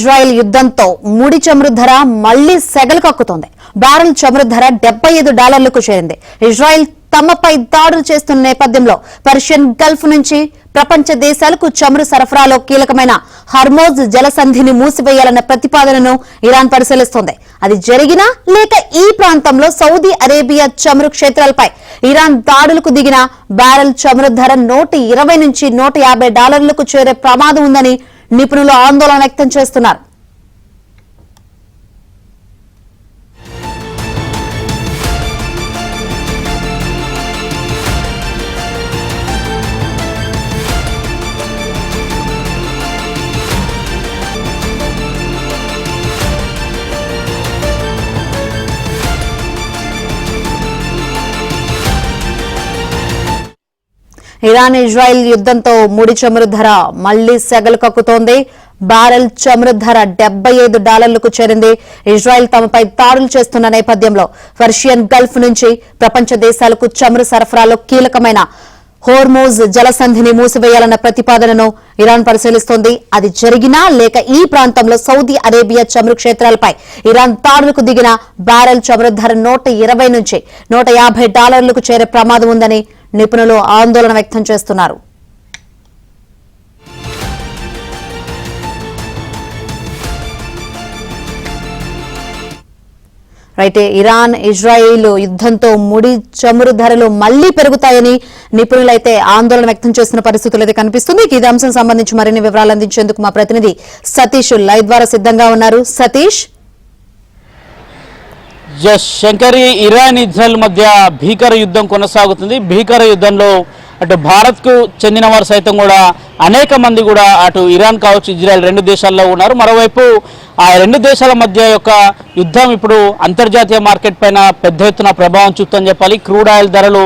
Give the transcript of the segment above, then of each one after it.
Israel యుద్ధంతో ముడి చమురు ధర మళ్లీ సెగలు కక్కుతోంది. బ్యారెల్ చమురు ధర $75కు చేరింది. ఇజ్రాయెల్ తమపై దాడులు చేస్తున్న నేపథ్యంలో పర్షియన్ గల్ఫ్ నుంచి ప్రపంచ దేశాలకు చమురు సరఫరాలో కీలకమైన హర్మోజ్ జలసంధిని మూసివేయాలన్న ప్రతిపాదనను ఇరాన్ పరిశీలిస్తోంది. అది జరిగినా లేక ఈ ప్రాంతంలో సౌదీ అరేబియా చమురు క్షేత్రాలపై ఇరాన్ దాడులకు దిగిన బ్యారెల్ చమురు ధర $120 నుంచి $150లకు చేరే ప్రమాదం ఉందని నిపుణులు ఆందోళన వ్యక్తం చేస్తున్నారు. ఇరాన్ ఇజ్రాయెల్ యుద్ధంతో ముడి చమురు ధర మళ్లీ సెగలు కక్కుతోంది. బ్యారెల్ చమురు ధర $75కు చేరింది. ఇజ్రాయెల్ తమపై దాడులు చేస్తున్న నేపథ్యంలో పర్షియన్ గల్ఫ్ నుంచి ప్రపంచ దేశాలకు చమురు సరఫరాలో కీలకమైన హోర్మోజ్ జలసంధిని మూసివేయాలన్న ప్రతిపాదనను ఇరాన్ పరిశీలిస్తోంది. అది జరిగినా లేక ఈ ప్రాంతంలో సౌదీ అరేబియా చమురు క్షేత్రాలపై ఇరాన్ దాడులకు దిగిన బ్యారెల్ చమురు ధర $120 నుంచి $150లకు చేరే ప్రమాదం ఉందని నిపుణులు ఆందోళన వ్యక్తం చేస్తున్నారు. అయితే ఇరాన్ ఇజ్రాయెల్ యుద్ధంతో ముడి చమురు ధరలు మళ్లీ పెరుగుతాయని నిపుణులైతే ఆందోళన వ్యక్తం చేస్తున్న పరిస్థితులు అయితే కనిపిస్తుంది. ఇదే అంశం సంబంధించి మరిన్ని వివరాలు అందించేందుకు మా ప్రతినిధి సతీష్ లైవ్ ద్వారా సిద్ధంగా ఉన్నారు. సతీష్, శంకరి, ఇరాన్ ఇజ్రాయెల్ మధ్య భీకర యుద్ధం కొనసాగుతుంది. భీకర యుద్ధంలో అటు భారత్ కు చెందిన వారు సైతం కూడా అనేక మంది కూడా అటు ఇరాన్ కావచ్చు ఇజ్రాయెల్ రెండు దేశాల్లో ఉన్నారు. మరోవైపు ఆ రెండు దేశాల మధ్య యొక్క యుద్ధం ఇప్పుడు అంతర్జాతీయ మార్కెట్ పైన పెద్ద ఎత్తున ప్రభావం చూపుతుందని చెప్పాలి. క్రూడ్ ఆయిల్ ధరలు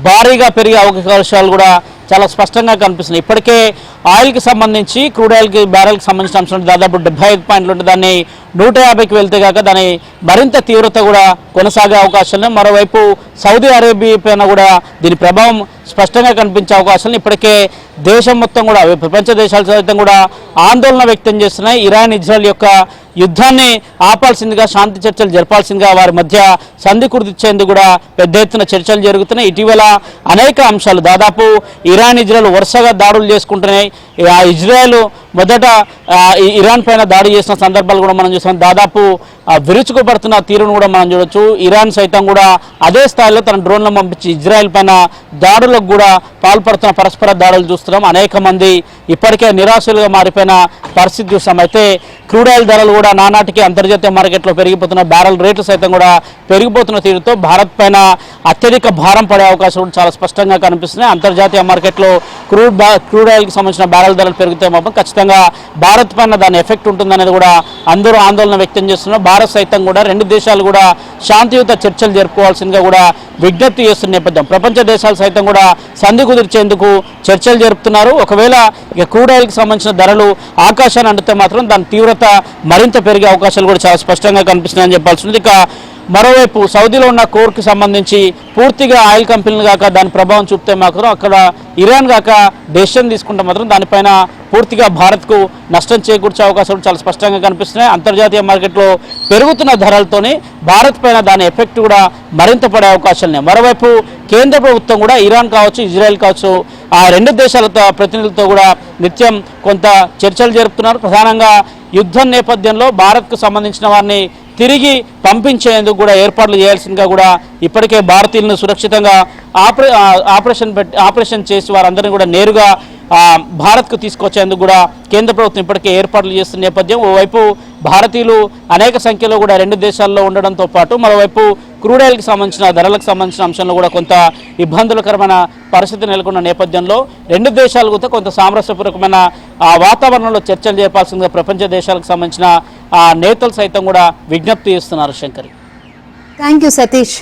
భారీగా పెరిగే అవకాశాలు కూడా చాలా స్పష్టంగా కనిపిస్తున్నాయి. ఇప్పటికే ఆయిల్కి సంబంధించి క్రూడ్ ఆయిల్కి బ్యారెల్కి సంబంధించిన అంశం దాదాపు 75 పాయింట్లు ఉంటే దాన్ని 150కి వెళ్తే కాక దాని మరింత తీవ్రత కూడా కొనసాగే అవకాశాలు. మరోవైపు సౌదీ అరేబియా పైన కూడా దీని ప్రభావం స్పష్టంగా కనిపించే అవకాశాలు ఇప్పటికే దేశం మొత్తం కూడా ప్రపంచ దేశాలు సైతం కూడా ఆందోళన వ్యక్తం చేస్తున్నాయి. ఇరాన్ ఇజ్రాయెల్ యొక్క యుద్ధాన్ని ఆపాల్సిందిగా, శాంతి చర్చలు జరపాల్సిందిగా, వారి మధ్య సంధి కుదిర్చేందుకు కూడా పెద్ద ఎత్తున చర్చలు జరుగుతున్నాయి. ఇటీవల అనేక అంశాలు దాదాపు ఇరాన్ ఇజ్రాయెల్ వరుసగా దాడులు చేసుకుంటున్నాయి. ఆ ఇజ్రాయెల్ మొదట ఇరాన్ పైన దాడి చేసిన సందర్భాలు కూడా మనం చూస్తాం. దాదాపు విరుచుకుపడుతున్న తీరును కూడా మనం చూడొచ్చు. ఇరాన్ సైతం కూడా అదే స్థాయిలో తన డ్రోన్లను పంపించి ఇజ్రాయెల్ పైన దాడులకు కూడా పాల్పడుతున్న పరస్పర దాడులు చూస్తున్నాం. అనేక మంది ఇప్పటికే నిరాశలుగా మారిపోయిన పరిస్థితి చూస్తాం. అయితే క్రూడ్ ఆయిల్ ధరలు కూడా నానాటికి అంతర్జాతీయ మార్కెట్లో పెరిగిపోతున్న బ్యారెల్ రేట్లు సైతం కూడా పెరిగిపోతున్న తీరుతో భారత్ పైన అత్యధిక భారం పడే అవకాశం కూడా చాలా స్పష్టంగా కనిపిస్తున్నాయి. అంతర్జాతీయ మార్కెట్లో క్రూడ్ ఆయిల్కి సంబంధించిన బ్యారెల్ ధరలు పెరిగితే మాత్రం ఖచ్చితంగా భారత్ పైన దాని ఎఫెక్ట్ ఉంటుందనేది కూడా అందరూ ఆందోళన వ్యక్తం చేస్తున్నారు. భారత్ సైతం కూడా రెండు దేశాలు కూడా శాంతియుత చర్చలు జరుపుకోవాల్సిందిగా కూడా విజ్ఞప్తి చేస్తున్న నేపథ్యం ప్రపంచ దేశాలు సైతం కూడా సంధి కుదిర్చేందుకు చర్చలు జరుపుతున్నారు. ఒకవేళ ఇక క్రూడ్ ఆయిల్కి సంబంధించిన ధరలు ఆకాశాన్ని అందితే మాత్రం దాని తీవ్రత మరింత పెరిగే అవకాశాలు కూడా చాలా స్పష్టంగా కనిపిస్తున్నాయని చెప్పాల్సి ఉంది. ఇక మరోవైపు సౌదీలో ఉన్న కోర్కి సంబంధించి పూర్తిగా ఆయిల్ కంపెనీలు కాక దాని ప్రభావం చూపితే మాత్రం అక్కడ ఇరాన్ కాక డెసిషన్ తీసుకుంటే మాత్రం దానిపైన పూర్తిగా భారత్కు నష్టం చేకూర్చే అవకాశాలు చాలా స్పష్టంగా కనిపిస్తున్నాయి. అంతర్జాతీయ మార్కెట్లో పెరుగుతున్న ధరలతోనే భారత్ పైన దాని ఎఫెక్ట్ కూడా మరింత పడే అవకాశాలు. మరోవైపు కేంద్ర ప్రభుత్వం కూడా ఇరాన్ కావచ్చు ఇజ్రాయెల్ కావచ్చు ఆ రెండు దేశాలతో ప్రతినిధులతో కూడా నిత్యం కొంత చర్చలు జరుపుతున్నారు. ప్రధానంగా యుద్ధం నేపథ్యంలో భారత్కు సంబంధించిన వారిని తిరిగి పంపించేందుకు కూడా ఏర్పాట్లు చేయాల్సిందిగా కూడా ఇప్పటికే భారతీయులను సురక్షితంగా ఆపరేషన్ చేసి వారందరినీ కూడా నేరుగా భారత్కు తీసుకొచ్చేందుకు కూడా కేంద్ర ప్రభుత్వం ఇప్పటికే ఏర్పాట్లు చేస్తున్న నేపథ్యం ఓవైపు భారతీయులు అనేక సంఖ్యలో కూడా రెండు దేశాల్లో ఉండడంతో పాటు మరోవైపు క్రూడ్ ఆయిల్కి సంబంధించిన ధరలకు సంబంధించిన అంశంలో కూడా కొంత ఇబ్బందులకరమైన పరిస్థితి నెలకొన్న నేపథ్యంలో రెండు దేశాలు కూడా కొంత సామరస్యపూర్వకమైన వాతావరణంలో చర్చలు జరపాల్సిందిగా ప్రపంచ దేశాలకు సంబంధించిన నేతలు సైతం కూడా విజ్ఞప్తి చేస్తున్నారు. Shankari, thank you Satish.